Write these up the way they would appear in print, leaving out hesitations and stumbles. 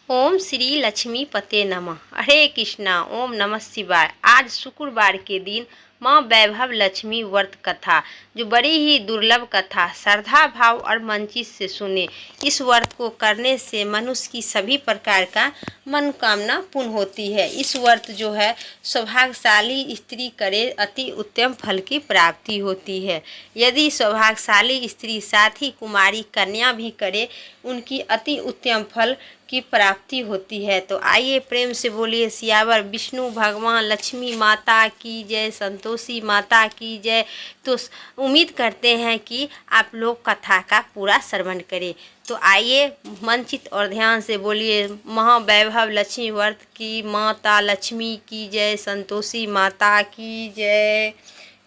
ओम श्री लक्ष्मी पते नमः। हरे कृष्णा। ओम नमः शिवाय। आज शुक्रवार के दिन माँ वैभव लक्ष्मी व्रत कथा, जो बड़ी ही दुर्लभ कथा, श्रद्धा भाव और मनचित से सुने। इस व्रत को करने से मनुष्य की सभी प्रकार का मनोकामना पूर्ण होती है। इस व्रत जो है सौभाग्यशाली स्त्री करे अति उत्तम फल की प्राप्ति होती है। यदि सौभाग्यशाली स्त्री साथ ही कुमारी कन्या भी करे, उनकी अति उत्तम फल की प्राप्ति होती है। तो आइए प्रेम से बोलिए सियावर विष्णु भगवान लक्ष्मी माता की जय, संतोषी माता की जय। तो उम्मीद करते हैं कि आप लोग कथा का पूरा श्रवण करें। तो आइए मनचित और ध्यान से बोलिए महावैभव लक्ष्मी व्रत की माता लक्ष्मी की जय, संतोषी माता की जय।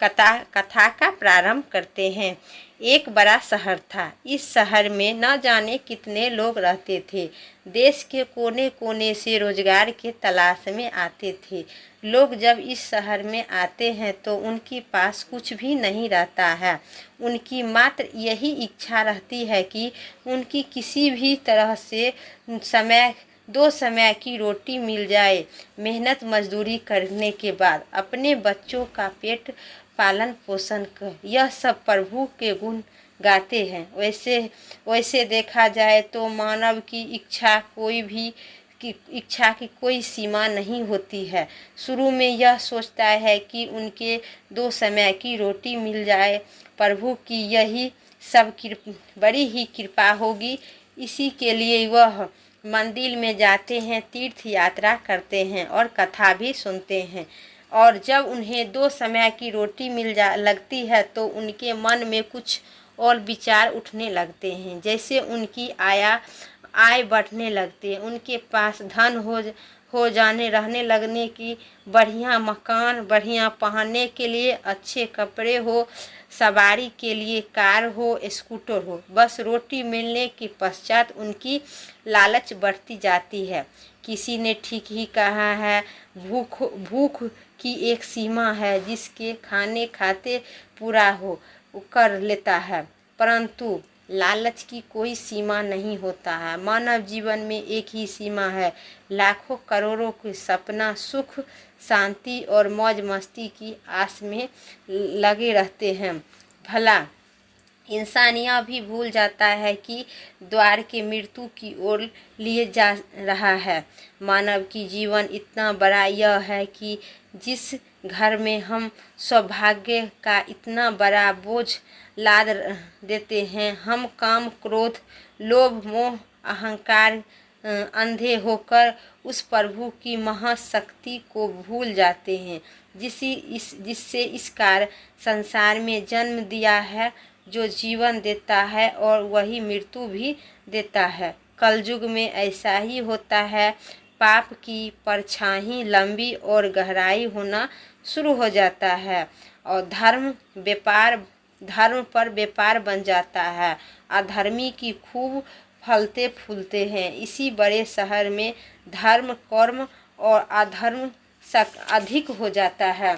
कथा का प्रारंभ करते हैं। एक बड़ा शहर था। इस शहर में न जाने कितने लोग रहते थे। देश के कोने कोने से रोजगार के तलाश में आते थे। लोग जब इस शहर में आते हैं तो उनके पास कुछ भी नहीं रहता है। उनकी मात्र यही इच्छा रहती है कि उनकी किसी भी तरह से दो समय की रोटी मिल जाए। मेहनत मजदूरी करने के बाद अपने बच्चों का पेट पालन पोषण कर यह सब प्रभु के गुण गाते हैं। वैसे देखा जाए तो मानव की इच्छा की कोई सीमा नहीं होती है। शुरू में यह सोचता है कि उनके 2 समय की रोटी मिल जाए, प्रभु की यही सब बड़ी ही कृपा होगी। इसी के लिए वह मंदिर में जाते हैं, तीर्थ यात्रा करते हैं और कथा भी सुनते हैं। और जब उन्हें 2 समय की रोटी लगती है तो उनके मन में कुछ और विचार उठने लगते हैं। जैसे उनकी आय बढ़ने लगती है, उनके पास धन हो जाने रहने लगने की, बढ़िया मकान, बढ़िया पहनने के लिए अच्छे कपड़े हो, सवारी के लिए कार हो, स्कूटर हो। बस रोटी मिलने के पश्चात उनकी लालच बढ़ती जाती है। किसी ने ठीक ही कहा है, भूख की एक सीमा है, जिसके खाने खाते पूरा कर लेता है, परंतु लालच की कोई सीमा नहीं होता है। मानव जीवन में एक ही सीमा है। लाखों करोड़ों के सपना सुख शांति और मौज मस्ती की आस में लगे रहते हैं। भला इंसान यह भी भूल जाता है कि द्वार के मृत्यु की ओर लिए जा रहा है। मानव की जीवन इतना बड़ा यह है कि जिस घर में हम सौभाग्य का इतना बड़ा बोझ लाद देते हैं, हम काम क्रोध लोभ मोह अहंकार अंधे होकर उस प्रभु की महाशक्ति को भूल जाते हैं, जिससे इस कार्य संसार में जन्म दिया है, जो जीवन देता है और वही मृत्यु भी देता है। कलयुग में ऐसा ही होता है। पाप की परछाई लंबी और गहराई होना शुरू हो जाता है और धर्म पर व्यापार बन जाता है। अधर्मी की खूब फलते फूलते हैं। इसी बड़े शहर में धर्म कर्म और अधर्म अधिक हो जाता है।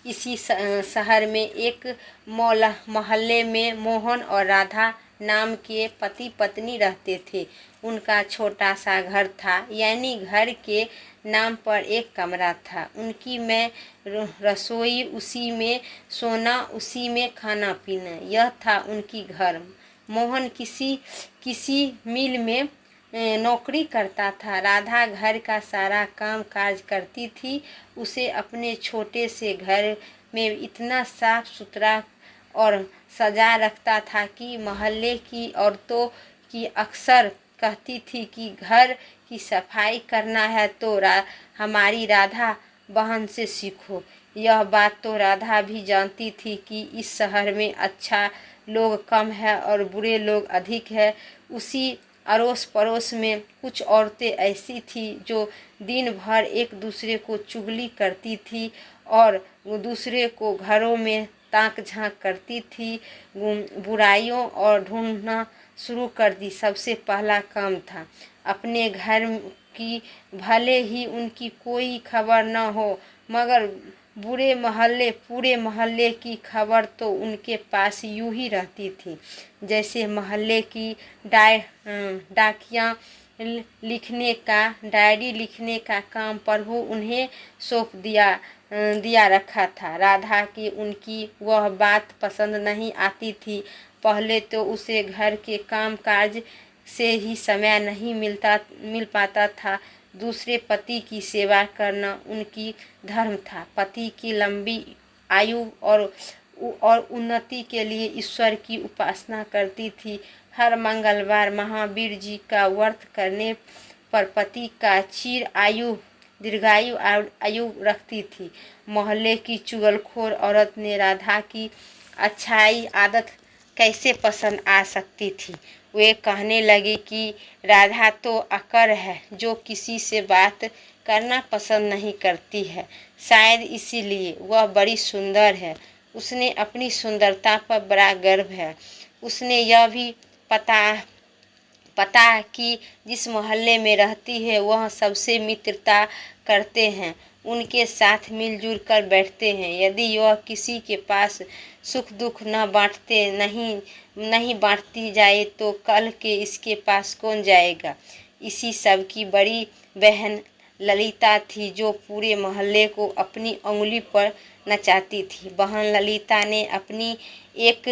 इसी शहर में एक मोहल्ले में मोहन और राधा नाम के पति पत्नी रहते थे। उनका छोटा सा घर था, यानी घर के नाम पर एक कमरा था। उनकी में रसोई, उसी में सोना, उसी में खाना पीना, यह था उनकी घर। मोहन किसी मिल में नौकरी करता था। राधा घर का सारा काम काज करती थी। उसे अपने छोटे से घर में इतना साफ सुथरा और सजा रखता था कि मोहल्ले की औरतों की अक्सर कहती थी कि घर की सफाई करना है तो हमारी राधा बहन से सीखो। यह बात तो राधा भी जानती थी कि इस शहर में अच्छा लोग कम है और बुरे लोग अधिक है। उसी अड़ोस पड़ोस में कुछ औरतें ऐसी थी जो दिन भर एक दूसरे को चुगली करती थी और दूसरे को घरों में ताक झांक करती थी, बुराइयों और ढूंढना शुरू कर दी। सबसे पहला काम था अपने घर की, भले ही उनकी कोई खबर न हो, मगर पूरे मोहल्ले की खबर तो उनके पास यूं ही रहती थी जैसे मोहल्ले की डाकियाँ डायरी लिखने का काम प्रभु उन्हें सौंप दिया रखा था। राधा की उनकी वह बात पसंद नहीं आती थी। पहले तो उसे घर के काम काज से ही समय नहीं मिल पाता था। दूसरे पति की सेवा करना उनकी धर्म था। पति की लंबी आयु और उन्नति के लिए ईश्वर की उपासना करती थी। हर मंगलवार महावीर जी का व्रत करने पर पति का दीर्घायु आयु रखती थी। मोहल्ले की चुगलखोर औरत ने राधा की अच्छाई आदत कैसे पसंद आ सकती थी। वे कहने लगी कि राधा तो अकर है, जो किसी से बात करना पसंद नहीं करती है। शायद इसीलिए वह बड़ी सुंदर है। उसने अपनी सुंदरता पर बड़ा गर्व है। उसने यह भी पता कि जिस मोहल्ले में रहती है वह सबसे मित्रता करते हैं, उनके साथ मिलजुल कर बैठते हैं। यदि वह किसी के पास सुख दुख नहीं बांटती जाए तो कल के इसके पास कौन जाएगा। इसी सब की बड़ी बहन ललिता थी, जो पूरे मोहल्ले को अपनी उंगली पर नचाती थी। बहन ललिता ने अपनी एक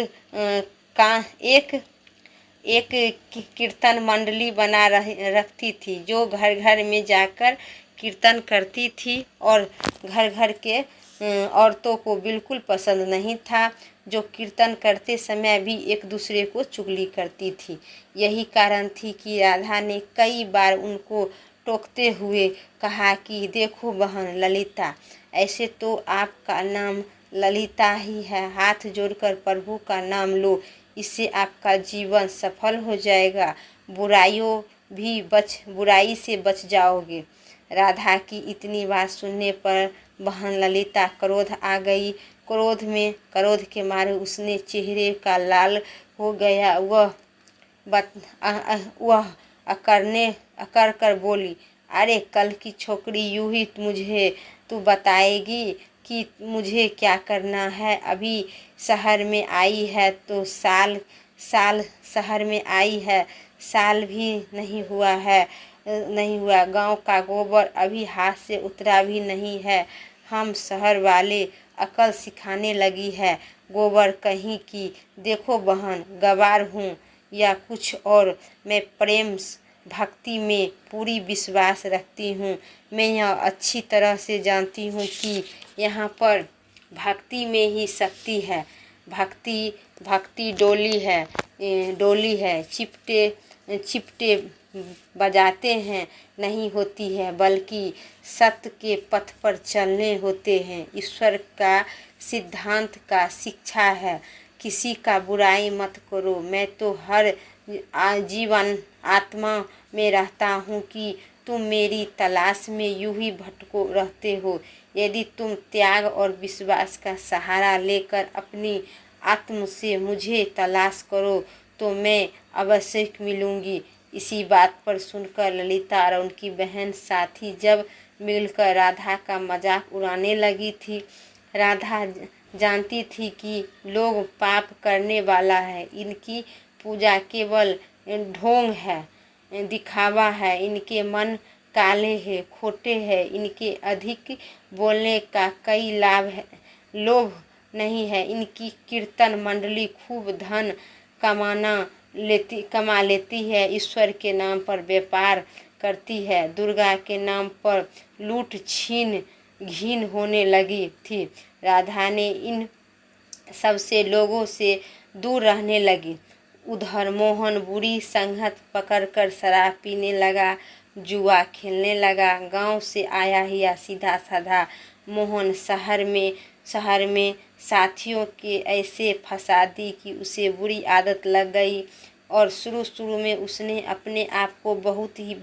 कीर्तन मंडली बना रखती थी, जो घर घर में जाकर कीर्तन करती थी और घर घर के औरतों को बिल्कुल पसंद नहीं था, जो कीर्तन करते समय भी एक दूसरे को चुगली करती थी। यही कारण थी कि राधा ने कई बार उनको टोकते हुए कहा कि देखो बहन ललिता, ऐसे तो आपका नाम ललिता ही है, हाथ जोड़कर प्रभु का नाम लो, इससे आपका जीवन सफल हो जाएगा, बुराई से बच जाओगे। राधा की इतनी बात सुनने पर बहन ललिता क्रोध आ गई। क्रोध के मारे उसने चेहरे का लाल हो गया। वह अकर कर बोली, अरे कल की छोकरी, यूं ही तू बताएगी कि मुझे क्या करना है। अभी शहर में आई है तो साल शहर में आई है, साल भी नहीं हुआ। गांव का गोबर अभी हाथ से उतरा भी नहीं है। हम शहर वाले अकल सिखाने लगी है गोबर कहीं की। देखो बहन, गवार हूँ या कुछ और, मैं प्रेम भक्ति में पूरी विश्वास रखती हूँ। मैं यह अच्छी तरह से जानती हूँ कि यहाँ पर भक्ति में ही शक्ति है। भक्ति डोली है, चिपटे बजाते हैं नहीं होती है, बल्कि सत्य के पथ पर चलने होते हैं। ईश्वर का सिद्धांत का शिक्षा है, किसी का बुराई मत करो। मैं तो हर आजीवन आत्मा में रहता हूँ कि तुम मेरी तलाश में यूं ही भटको रहते हो। यदि तुम त्याग और विश्वास का सहारा लेकर अपनी आत्म से मुझे तलाश करो तो मैं अवश्य मिलूंगी। इसी बात पर सुनकर ललिता और उनकी बहन साथी जब मिलकर राधा का मजाक उड़ाने लगी थी। राधा जानती थी कि लोग पाप करने वाला है, इनकी पूजा केवल ढोंग है, दिखावा है, इनके मन काले हैं, खोटे हैं, इनके अधिक बोलने का कई लोभ नहीं है। इनकी कीर्तन मंडली खूब धन कमा लेती है, ईश्वर के नाम पर व्यापार करती है, दुर्गा के नाम पर लूट छीन घीन होने लगी थी। राधा ने इन सबसे लोगों से दूर रहने लगी। उधर मोहन बुरी संगत पकड़कर शराब पीने लगा, जुआ खेलने लगा। गांव से आया ही सीधा साधा मोहन शहर में साथियों के ऐसे फंसा दी कि उसे बुरी आदत लग गई और शुरू में उसने अपने आप को बहुत ही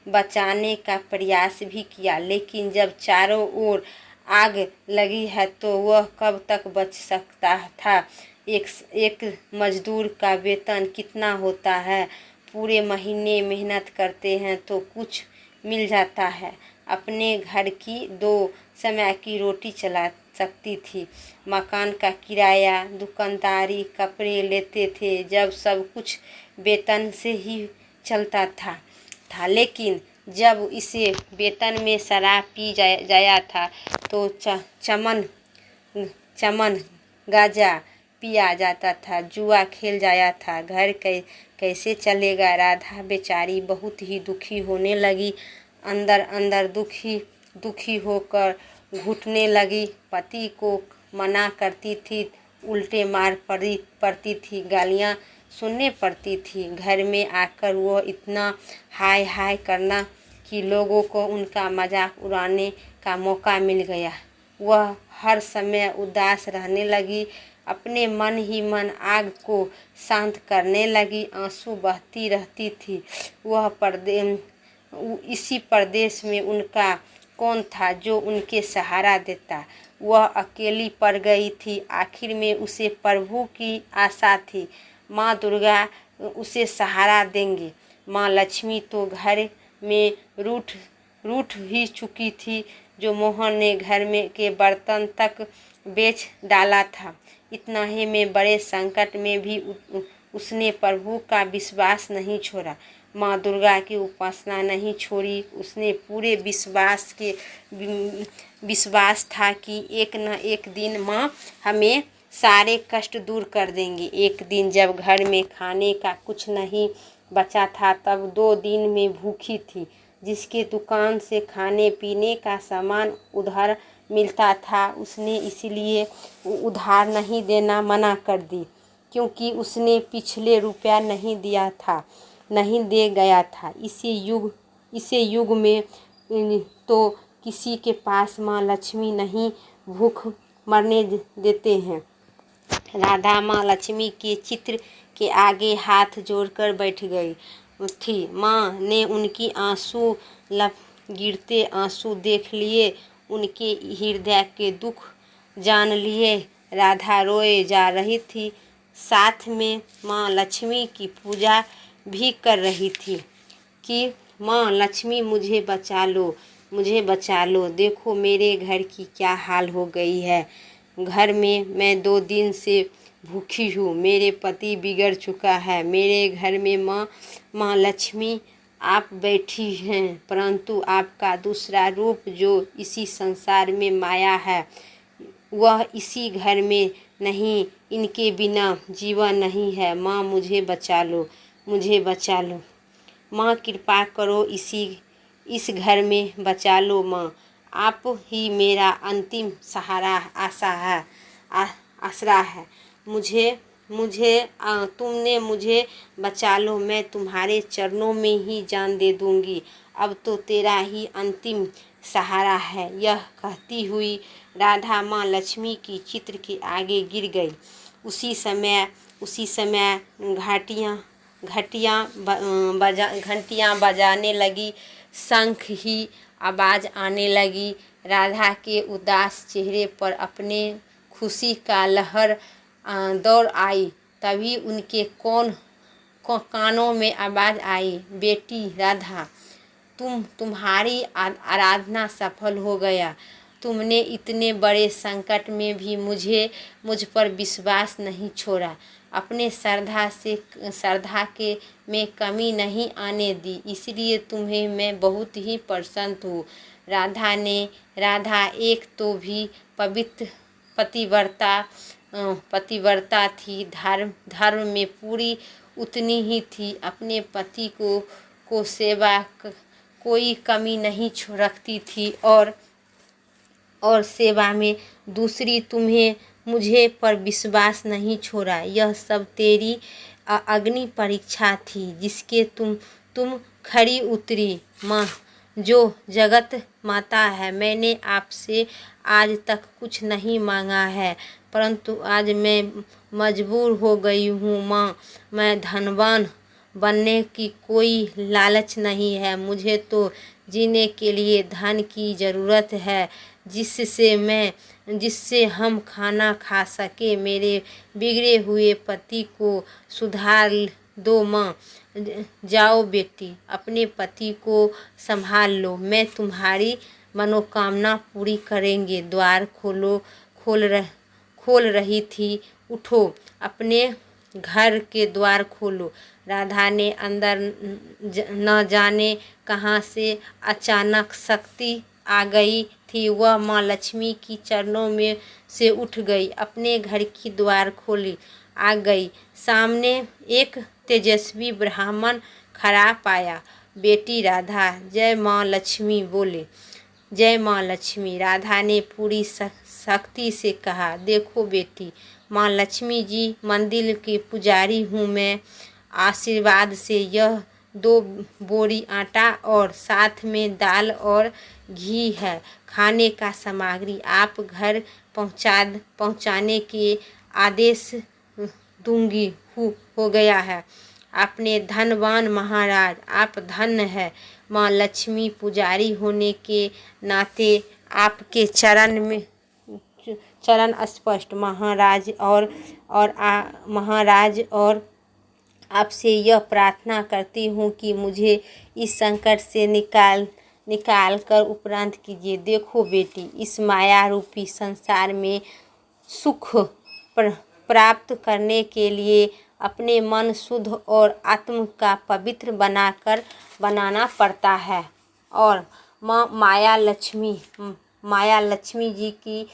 बचाने का प्रयास भी किया, लेकिन जब चारों ओर आग लगी है तो वह कब तक बच सकता था। एक मजदूर का वेतन कितना होता है? पूरे महीने मेहनत करते हैं तो कुछ मिल जाता है। अपने घर की 2 समय की रोटी चला सकती थी। मकान का किराया, दुकानदारी, कपड़े लेते थे, जब सब कुछ वेतन से ही चलता था। था। लेकिन जब इसे वेतन में शराब पी जाया था तो चमन चमन गाजा पिया जाता था, जुआ खेल जाया था। घर कैसे चलेगा। राधा बेचारी बहुत ही दुखी होने लगी, अंदर अंदर दुखी होकर घुटने लगी। पति को मना करती थी, उल्टे मार पड़ती थी, गालियाँ सुनने पड़ती थी। घर में आकर वो इतना हाय हाय करना कि लोगों को उनका मजाक उड़ाने का मौका मिल गया। वह हर समय उदास रहने लगी, अपने मन ही मन आग को शांत करने लगी। आंसू बहती रहती थी। इसी परदेश में उनका कौन था जो उनके सहारा देता। वह अकेली पड़ गई थी। आखिर में उसे प्रभु की आशा थी, माँ दुर्गा उसे सहारा देंगे। माँ लक्ष्मी तो घर में रूठ ही चुकी थी, जो मोहन ने घर में के बर्तन तक बेच डाला था। इतना ही में बड़े संकट में भी उसने प्रभु का विश्वास नहीं छोड़ा, माँ दुर्गा की उपासना नहीं छोड़ी। उसने पूरे विश्वास था कि एक न एक दिन माँ हमें सारे कष्ट दूर कर देंगे। एक दिन जब घर में खाने का कुछ नहीं बचा था, तब 2 दिन में भूखी थी। जिसके दुकान से खाने पीने का सामान उधार मिलता था, उसने इसलिए उधार नहीं देना मना कर दी, क्योंकि उसने पिछले रुपया नहीं दे गया था। इसी युग में तो किसी के पास माँ लक्ष्मी नहीं भूख मरने देते हैं। राधा माँ लक्ष्मी के चित्र के आगे हाथ जोड़कर बैठ गई थी। माँ ने उनकी गिरते आंसू देख लिए, उनके हृदय के दुख जान लिए। राधा रोए जा रही थी, साथ में माँ लक्ष्मी की पूजा भी कर रही थी कि माँ लक्ष्मी मुझे बचा लो, देखो मेरे घर की क्या हाल हो गई है। घर में मैं 2 दिन से भूखी हूँ, मेरे पति बिगड़ चुका है। मेरे घर में माँ लक्ष्मी आप बैठी हैं, परंतु आपका दूसरा रूप जो इसी संसार में माया है, वह इसी घर में नहीं, इनके बिना जीवन नहीं है। माँ मुझे बचा लो, माँ कृपा करो, इस घर में बचा लो। माँ आप ही मेरा अंतिम सहारा आसरा है। तुमने मुझे बचा लो, मैं तुम्हारे चरणों में ही जान दे दूंगी। अब तो तेरा ही अंतिम सहारा है। यह कहती हुई राधा माँ लक्ष्मी की चित्र के आगे गिर गई। उसी समय घंटियाँ बजाने लगी, शंख ही आवाज़ आने लगी। राधा के उदास चेहरे पर अपने खुशी का लहर दौड़ आई। तभी उनके कानों में आवाज़ आई, बेटी राधा, तुम्हारी आराधना सफल हो गया। तुमने इतने बड़े संकट में भी मुझ पर विश्वास नहीं छोड़ा, अपने श्रद्धा के में कमी नहीं आने दी, इसलिए तुम्हें मैं बहुत ही प्रसन्न हूँ। राधा एक तो भी पवित्र पतिव्रता थी, धर्म में पूरी उतनी ही थी, अपने पति को सेवा कोई कमी नहीं रखती थी और सेवा में दूसरी मुझे पर विश्वास नहीं छोड़ा। यह सब तेरी अग्नि परीक्षा थी, जिसके तुम खरी उतरी। माँ जो जगत माता है, मैंने आपसे आज तक कुछ नहीं मांगा है, परंतु आज मैं मजबूर हो गई हूँ। माँ मैं धनवान बनने की कोई लालच नहीं है, मुझे तो जीने के लिए धन की ज़रूरत है, जिससे हम खाना खा सके। मेरे बिगड़े हुए पति को सुधार दो। माँ जाओ बेटी, अपने पति को संभाल लो, मैं तुम्हारी मनोकामना पूरी करेंगे। द्वार खोल रही थी, उठो, अपने घर के द्वार खोलो। राधा ने अंदर न जाने कहाँ से अचानक शक्ति आ गई थी। वह माँ लक्ष्मी की चरणों में से उठ गई, अपने घर की द्वार खोली, आ गई। सामने एक तेजस्वी ब्राह्मण खड़ा पाया। बेटी राधा, जय माँ लक्ष्मी बोले। जय माँ लक्ष्मी, राधा ने पूरी शक्ति से कहा। देखो बेटी, माँ लक्ष्मी जी मंदिर के पुजारी हूँ मैं। आशीर्वाद से यह 2 बोरी आटा और साथ में दाल और घी है, खाने का सामग्री। आप घर पहुँचाने के आदेश दूंगी। हो गया है। अपने धनवान महाराज, आप धन्य है। माँ लक्ष्मी पुजारी होने के नाते आपके चरण स्पष्ट महाराज और आपसे यह प्रार्थना करती हूँ कि मुझे इस संकट से निकाल कर उपरांत कीजिए। देखो बेटी, इस माया रूपी संसार में सुख प्राप्त करने के लिए अपने मन शुद्ध और आत्म का पवित्र बनाना पड़ता है। और माया लक्ष्मी जी की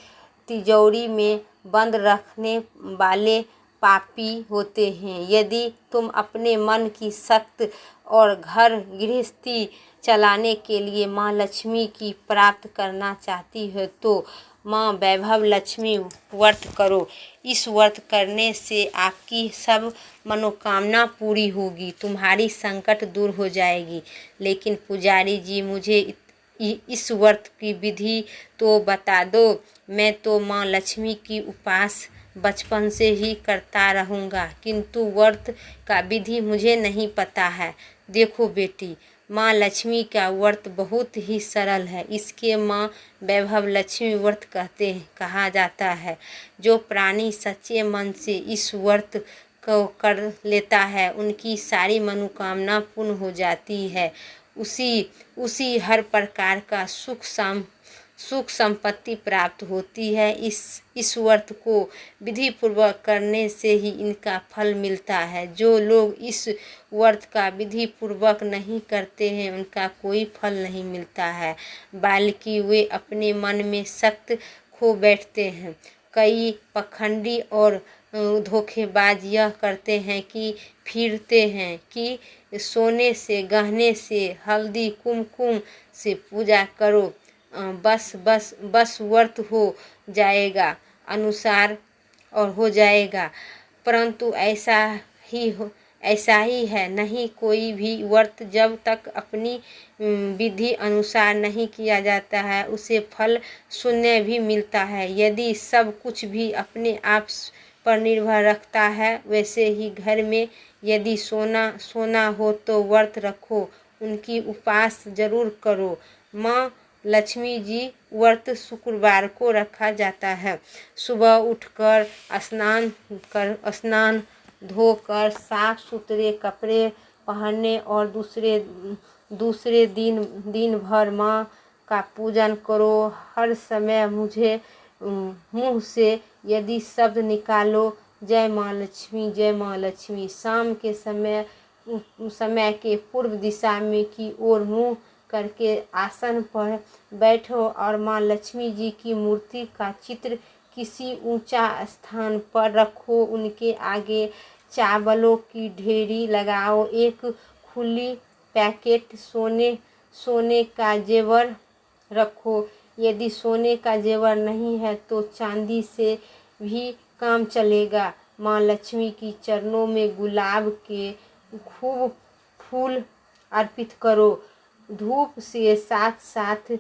तिजोरी में बंद रखने वाले पापी होते हैं। यदि तुम अपने मन की शक्ति और घर गृहस्थी चलाने के लिए माँ लक्ष्मी की प्राप्त करना चाहती हो तो माँ वैभव लक्ष्मी व्रत करो। इस व्रत करने से आपकी सब मनोकामना पूरी होगी, तुम्हारी संकट दूर हो जाएगी। लेकिन पुजारी जी, मुझे इस व्रत की विधि तो बता दो। मैं तो माँ लक्ष्मी की उपास बचपन से ही करता रहूँगा, किंतु व्रत का विधि मुझे नहीं पता है। देखो बेटी, माँ लक्ष्मी का व्रत बहुत ही सरल है। इसके माँ वैभव लक्ष्मी व्रत कहा जाता है। जो प्राणी सच्चे मन से इस व्रत को कर लेता है, उनकी सारी मनोकामना पूर्ण हो जाती है। उसी हर प्रकार का सुख संपत्ति प्राप्त होती है। इस व्रत को विधि पूर्वक करने से ही इनका फल मिलता है। जो लोग इस व्रत का विधि पूर्वक नहीं करते हैं, उनका कोई फल नहीं मिलता है, बल्कि वे अपने मन में शक्ति खो बैठते हैं। कई पखंडी और धोखेबाज यह करते हैं कि सोने से, गहने से, हल्दी कुमकुम से पूजा करो, बस व्रत हो जाएगा अनुसार और हो जाएगा। परंतु ऐसा ही है नहीं। कोई भी व्रत जब तक अपनी विधि अनुसार नहीं किया जाता है, उसे फल शून्य भी मिलता है। यदि सब कुछ भी अपने आप पर निर्भर रखता है, वैसे ही घर में यदि सोना हो तो व्रत रखो, उनकी उपास जरूर करो। माँ लक्ष्मी जी व्रत शुक्रवार को रखा जाता है। सुबह उठकर स्नान धोकर साफ सुथरे कपड़े पहनने और दूसरे दिन भर माँ का पूजन करो। हर समय मुंह से यदि शब्द निकालो, जय माँ लक्ष्मी, जय माँ लक्ष्मी। शाम के समय के पूर्व दिशा में की ओर मुंह करके आसन पर बैठो और माँ लक्ष्मी जी की मूर्ति का चित्र किसी ऊंचा स्थान पर रखो। उनके आगे चावलों की ढेरी लगाओ। एक खुली पैकेट सोने का जेवर रखो। यदि सोने का जेवर नहीं है तो चांदी से भी काम चलेगा। माँ लक्ष्मी की चरणों में गुलाब के खूब फूल अर्पित करो। धूप से साथ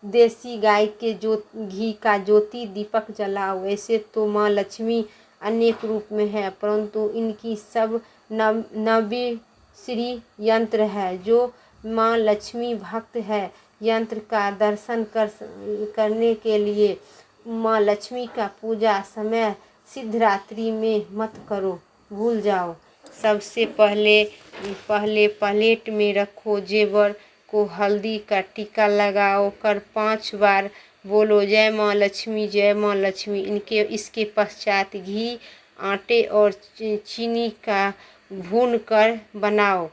देसी गाय के घी का ज्योति दीपक जलाओ। वैसे तो माँ लक्ष्मी अनेक रूप में है, परंतु इनकी सब नव्य श्री यंत्र है। जो माँ लक्ष्मी भक्त है, यंत्र का दर्शन करने के लिए माँ लक्ष्मी का पूजा समय सिद्धरात्रि में मत करो, भूल जाओ। सबसे पहले प्लेट में रखो जेवर को हल्दी का टीका लगाओ कर 5 बार बोलो, जय माँ लक्ष्मी, जय माँ लक्ष्मी। इसके पश्चात घी, आटे और चीनी का भून कर बनाओ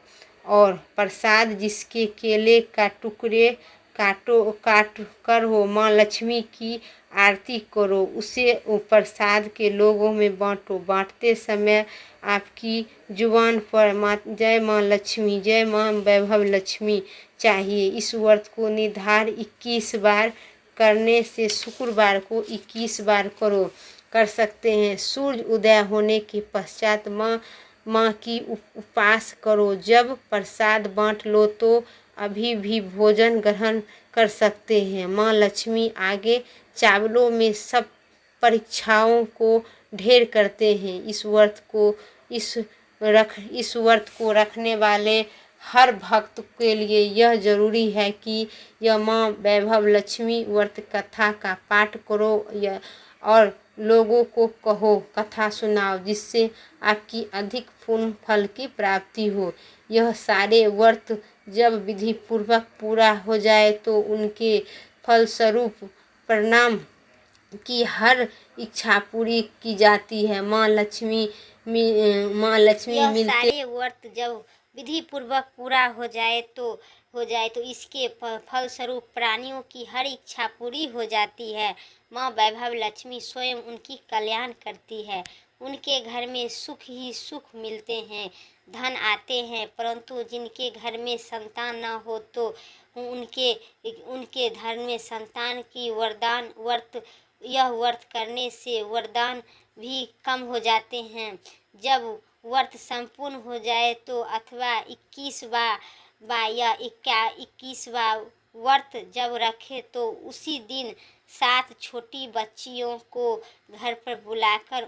और प्रसाद जिसके केले का टुकड़े काट कर हो, माँ लक्ष्मी की आरती करो, उसे प्रसाद के लोगों में बांटो। बांटते समय आपकी जुबान पर जय माँ लक्ष्मी, जय माँ वैभव लक्ष्मी चाहिए। इस व्रत को निर्धारित 21 बार करने से शुक्रवार को 21 बार कर सकते हैं। सूर्य उदय होने के पश्चात माँ की उपवास करो। जब प्रसाद बांट लो तो अभी भी भोजन ग्रहण कर सकते हैं। माँ लक्ष्मी आगे चावलों में सब परीक्षाओं को ढेर करते हैं। इस व्रत को रखने वाले हर भक्त के लिए यह जरूरी है कि यह माँ वैभव लक्ष्मी व्रत कथा का पाठ करो और लोगों को कहो, कथा सुनाओ, जिससे आपकी अधिक पुण्य फल की प्राप्ति हो। यह सारे व्रत जब विधि पूर्वक पूरा हो जाए तो उनके फलस्वरूप प्रणाम की हर इच्छा पूरी की जाती है। माँ लक्ष्मी मिलते। सारे व्रत जब विधि पूर्वक पूरा हो जाए तो इसके फलस्वरूप प्राणियों की हर इच्छा पूरी हो जाती है। माँ वैभव लक्ष्मी स्वयं उनकी कल्याण करती है। उनके घर में सुख ही सुख मिलते हैं, धन आते हैं, परंतु जिनके घर में संतान न हो तो उनके घर में संतान की यह व्रत करने से वरदान भी कम हो जाते हैं। जब व्रत संपूर्ण हो जाए तो अथवा 21वां या 21वां व्रत जब रखे तो उसी दिन 7 छोटी बच्चियों को घर पर बुलाकर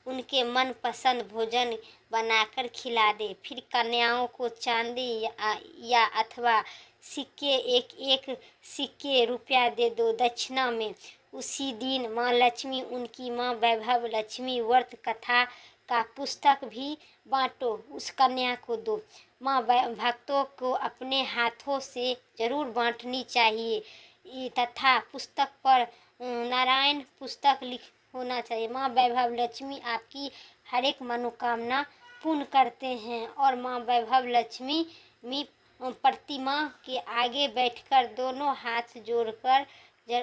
उनके मन पसंद भोजन बनाकर खिला दे। फिर कन्याओं को चांदी या अथवा सिक्के एक सिक्के रुपया दे दो दक्षिणा में। उसी दिन माँ लक्ष्मी उनकी माँ वैभव लक्ष्मी व्रत कथा का पुस्तक भी बांटो, उस कन्या को दो। माँ भक्तों को अपने हाथों से जरूर बांटनी चाहिए तथा पुस्तक पर नारायण पुस्तक लिख होना चाहिए। माँ वैभव लक्ष्मी आपकी हर एक मनोकामना पूर्ण करते हैं और माँ वैभव लक्ष्मी प्रतिमा के आगे बैठकर दोनों हाथ जोड़कर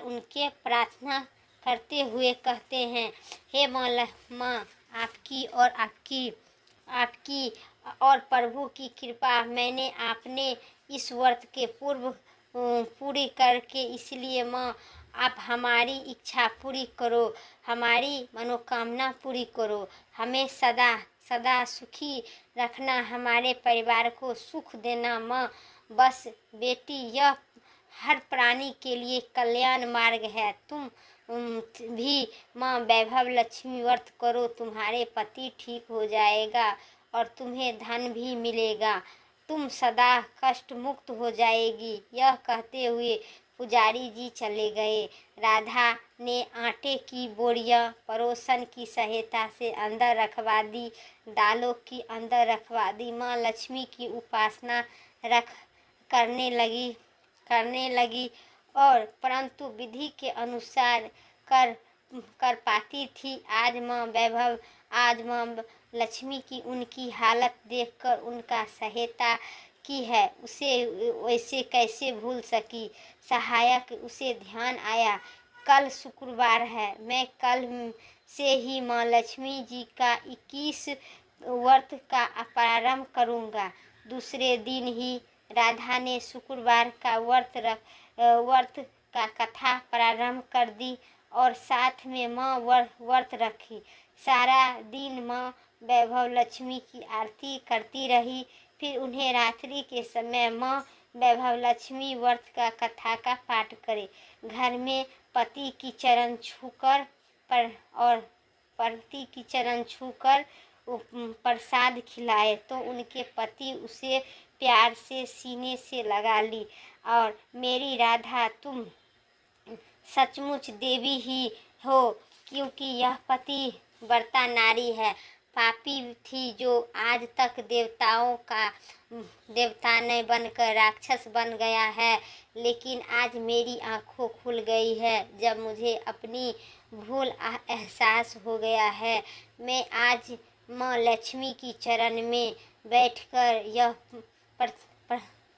उनके प्रार्थना करते हुए कहते हैं, हे माँ आपकी और प्रभु की कृपा, मैंने आपने इस व्रत के पूरी करके, इसलिए माँ आप हमारी इच्छा पूरी करो, हमारी मनोकामना पूरी करो, हमें सदा सदा सुखी रखना, हमारे परिवार को सुख देना माँ। बस बेटी, यह हर प्राणी के लिए कल्याण मार्ग है। तुम भी माँ वैभव लक्ष्मी व्रत करो, तुम्हारे पति ठीक हो जाएगा और तुम्हें धन भी मिलेगा, तुम सदा कष्ट मुक्त हो जाएगी। यह कहते हुए पुजारी जी चले गए। राधा ने आटे की बोरियां पड़ोसन की सहायता से अंदर रखवा दी, दालों की अंदर रखवा दी। माँ लक्ष्मी की उपासना करने लगी और परंतु विधि के अनुसार कर पाती थी। आज माँ लक्ष्मी की उनकी हालत देखकर उनका सहायता की है, उसे वैसे कैसे भूल सकी। सहायक उसे ध्यान आया, कल शुक्रवार है, मैं कल से ही माँ लक्ष्मी जी का 21 व्रत का प्रारंभ करूँगा। दूसरे दिन ही राधा ने शुक्रवार का व्रत का कथा प्रारंभ कर दी और साथ में माँ व्रत रखी। सारा दिन माँ वैभव लक्ष्मी की आरती करती रही। फिर उन्हें रात्रि के समय माँ वैभव लक्ष्मी व्रत का कथा का पाठ करे। घर में पति की चरण छूकर प्रसाद खिलाए तो उनके पति उसे प्यार से सीने से लगा ली और मेरी राधा, तुम सचमुच देवी ही हो, क्योंकि यह पति व्रता नारी है, पापी थी जो आज तक देवता नहीं बनकर राक्षस बन गया है, लेकिन आज मेरी आँखों खुल गई है। जब मुझे अपनी भूल एहसास हो गया है, मैं आज माँ लक्ष्मी की चरण में बैठकर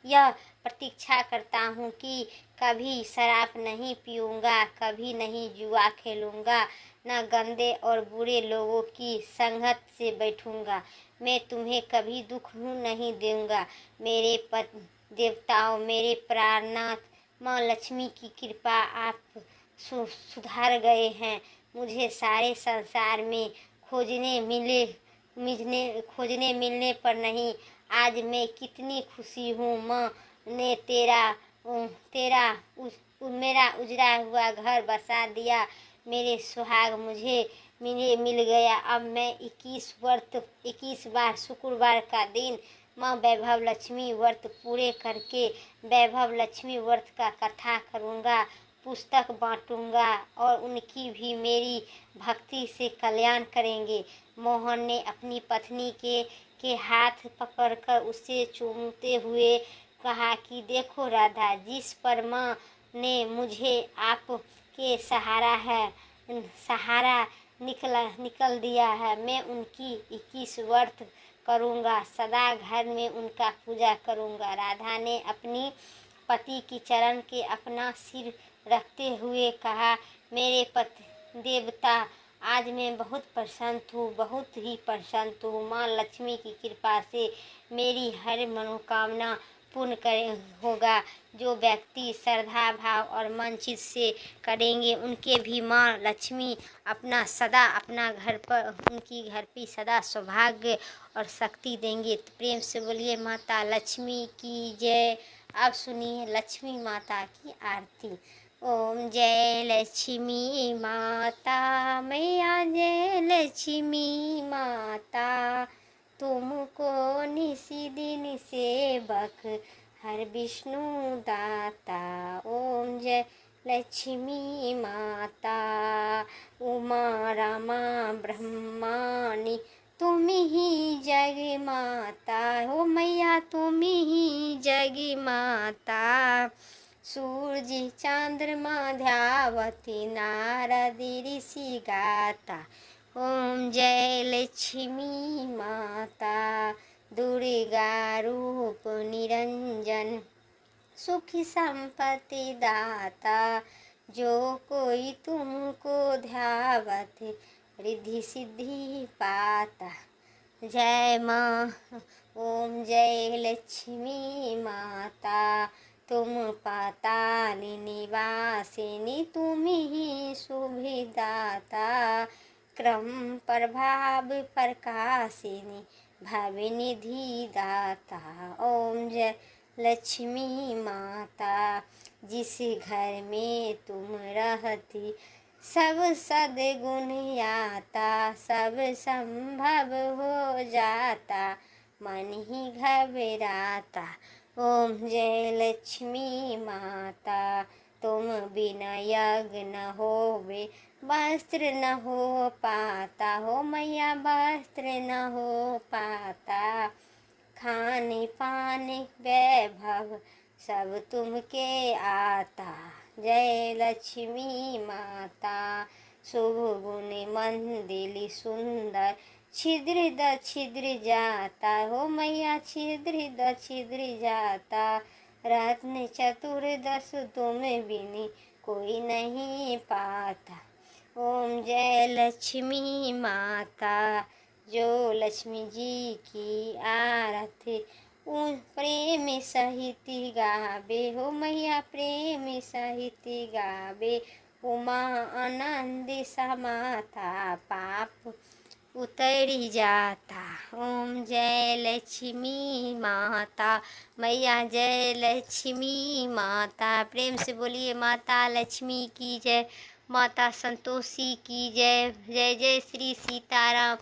यह प्रतीक्षा करता हूँ कि कभी शराब नहीं पीऊँगा, कभी नहीं जुआ खेलूँगा, न गंदे और बुरे लोगों की संगत से बैठूँगा। मैं तुम्हें कभी दुख नहीं दूँगा। मेरे देवताओं, मेरे प्राणनाथ, माँ लक्ष्मी की कृपा आप सुधार गए हैं। मुझे सारे संसार में खोजने मिलने पर नहीं। आज मैं कितनी खुशी हूँ। माँ ने मेरा उजड़ा हुआ घर बसा दिया। मेरे सुहाग मुझे मिल गया। अब मैं 21 बार शुक्रवार का दिन माँ वैभव लक्ष्मी व्रत पूरे करके वैभव लक्ष्मी व्रत का कथा करूँगा, पुस्तक बांटूँगा और उनकी भी मेरी भक्ति से कल्याण करेंगे। मोहन ने अपनी पत्नी के हाथ पकड़कर उसे चूमते हुए कहा कि देखो राधा, जिस पर माँ ने मुझे आपके सहारा निकल दिया है, मैं उनकी 21 व्रत करूँगा, सदा घर में उनका पूजा करूँगा। राधा ने अपनी पति की चरण के अपना सिर रखते हुए कहा, मेरे पति देवता, आज मैं बहुत प्रसन्न हूँ, बहुत ही प्रसन्न हूँ। माँ लक्ष्मी की कृपा से मेरी हर मनोकामना पूर्ण होगा। जो व्यक्ति श्रद्धा भाव और मन चित से करेंगे उनके भी माँ लक्ष्मी सदा अपना घर पर उनकी घर पे सदा सौभाग्य और शक्ति देंगे। तो प्रेम से बोलिए माता लक्ष्मी की जय। अब सुनिए लक्ष्मी माता की आरती। ओम जय लक्ष्मी माता मैया, जय लक्ष्मी माता, तुमको निसी दिन सेवक हर विष्णु दाता। ओम जय लक्ष्मी माता, उमा रमा ब्रह्माणी, तुम ही जग माता हो मैया, तुम ही जग माता। सूरज चंद्रमा ध्यावती, नारद ऋषि गाता। ओम जय लक्ष्मी माता, दुर्गा रूप निरंजन, सुखी संपत्ति दाता। जो कोई तुमको ध्यावत, रिद्धि सिद्धि पाता। जय माँ। ओम जय लक्ष्मी माता, तुम पाताल निवासिनी, तुम ही सुभिदाता। क्रम प्रभाव प्रकाशिनी, भावनिधि दाता। ओम जय लक्ष्मी माता, जिस घर में तुम रहती सब सद्गुण आता, सब संभव हो जाता, मन ही घबराता। ओम जय लक्ष्मी माता, तुम बिना यज्ञ न होवे, वस्त्र न हो पाता हो मैया, वस्त्र न हो पाता। खाने पाने वैभव सब तुमके आता। जय लक्ष्मी माता, शुभ गुण मंदिर सुंदर, छिद्र द छिद्र जाता हो मैया, छिद्र द छिद्र जाता। रत्न चतुर्दश तुम बिनी कोई नहीं पाता। ओम जय लक्ष्मी माता, जो लक्ष्मी जी की आरती उन प्रेम सहित गावे हो मैया, प्रेम सहित गावे। उमा आनंद समाता, पाप उतरी जाता। ओम जय लक्ष्मी माता मैया, जय लक्ष्मी माता। प्रेम से बोलिए माता लक्ष्मी की जय, माता संतोषी की जय। जय जय श्री सीताराम।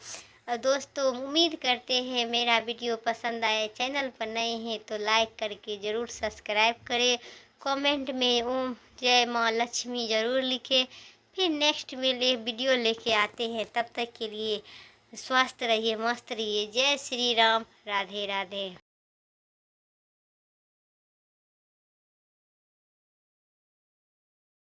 दोस्तों उम्मीद करते हैं मेरा वीडियो पसंद आए। चैनल पर नए हैं तो लाइक करके ज़रूर सब्सक्राइब करें। कमेंट में ओम जय माँ लक्ष्मी ज़रूर लिखें। फिर नेक्स्ट में वीडियो लेके आते हैं। तब तक के लिए स्वस्थ रहिए, मस्त रहिए। जय श्री राम, राधे राधे।